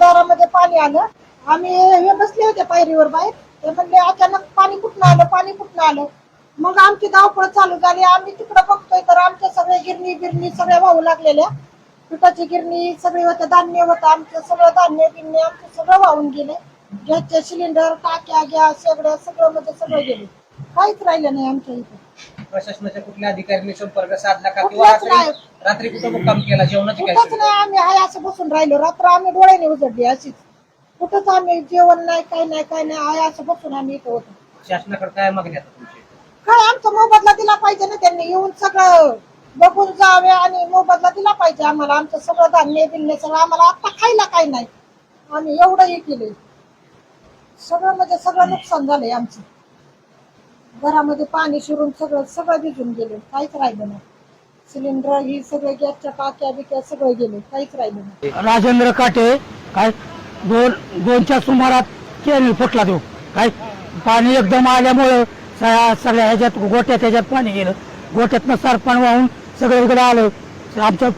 दारामध्ये पाणी आलं. आम्ही हे बसले होते पायरीवर बाहेर. ते म्हणले अचानक पाणी कुठनं आलं, पाणी कुठनं आलं. मग आमची धावपळ चालू झाली. आम्ही तिकडे बघतोय तर आमच्या सगळ्या गिरणी सगळ्या वाहू लागलेल्या. पिठाची गिरणी सगळी होतं, धान्य होतं, आमचं सगळं धान्य गिरणी आमचं सगळं वाहून गेले. गॅसचे सिलेंडर, टाक्या, गॅस सगळं म्हणजे सगळं गेले. काहीच राहिलं नाही आमच्या इथे. प्रशासनाच्या कुठल्या अधिकाऱ्यांनी संपर्क साधला का? कुठलाच नाही. रात्री कुठं मुक्काम केला? जेवणाची काय कुठंच सोय? नाही. आम्ही हाय असं बसून राहिलो. रात्र आम्ही डोळ्याने उजडली अशीच. कुठंच आम्ही जेवण नाही, काही नाही हाय असं बसून आम्ही इथं होतो. शासनाकडे काय मागणी आता तुमची? काय आमचा मोबदला दिला पाहिजे ना, त्यांनी येऊन सगळं बघून जावे आणि मोबदला दिला पाहिजे आम्हाला. आमचं सगळं धान्य बिन्य सगळं आम्हाला आता खायला काही नाही. आम्ही एवढं हे केलंय सगळं म्हणजे सगळं नुकसान झालंय आमचं. घरामध्ये पाणी शिरून सगळं भिजून गेले. काहीच राहिलं नाही. सिलेंडर ही सगळे गॅसच्या टाक्या बिक्या सगळं गेले. काहीच राहिलं नाही. राजेंद्र काटे काय दोनच्या सुमारात केली फुटला तो. काय पाणी एकदम आल्यामुळं सगळ्या ह्याच्यात गोट्यात पाणी गेलं. गोट्यातनं सरपण वाहून सगळं इकडे आलं. आमच्या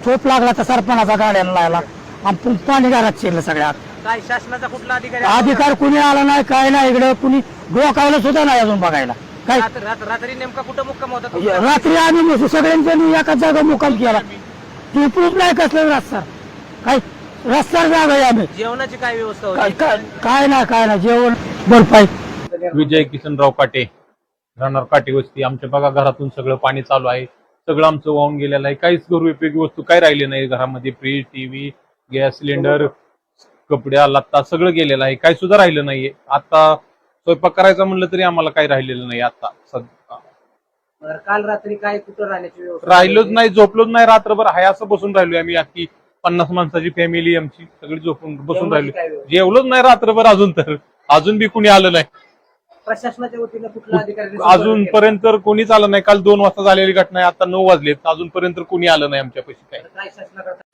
चोप लागला तर सरपणाचा गाड्याला लागला. आम पाणी घरात शिरलं सगळ्यात. काय शासनाचा कुठला अधिकार कुणी आला नाही, काय नाही. इकडे कुणी डोकावलं सुद्धा नाही अजून बघायला. काय रात्री नेमका कुठं मुक्काम होता? रात्री आम्ही सगळ्यांनी एकाच जागा मुक्काम केला. ती प्रूफ नाही कसलं रस्ता. काय रस्त्यावर जागा आहे आम्ही. जेवणाची काय व्यवस्था होती? काय नाही जेवण भरपाई. विजय किसनराव काटे, राहणार काटे वस्ती. आमच्या बघा घरातून सगळं पाणी चालू आहे. सगळं आमचं वाहून गेलेलं आहे. काहीच उपयोगी वस्तू काय राहिले नाही घरामध्ये. फ्रीज, टीव्ही, गॅस सिलेंडर, कपड्या लत्ता सगळं गेलेलं आहे. काही सुद्धा राहिलं नाहीये. आता स्वयंपाक करायचा म्हणलं तरी आम्हाला काही राहिलेलं नाही आता सध्या. काल रात्री काय कुठं राहण्याची व्यवस्था? राहिलोच नाही, झोपलोच नाही रात्रभर. हाय असं बसून राहिलोय आम्ही. अख्खी 50 माणसाची फॅमिली आमची सगळी बसून राहिलो. जेवलोच नाही रात्रभर अजून बी कुणी आलं नाही. प्रशासनाच्या वतीनं कुठला अधिकारी अजूनपर्यंत कोणीच आलं नाही. काल 2 वाजता झालेली घटना आहे. आता 9 वाजलेत. अजूनपर्यंत कोणी आलं नाही आमच्यापाशी. काय शासनाकडे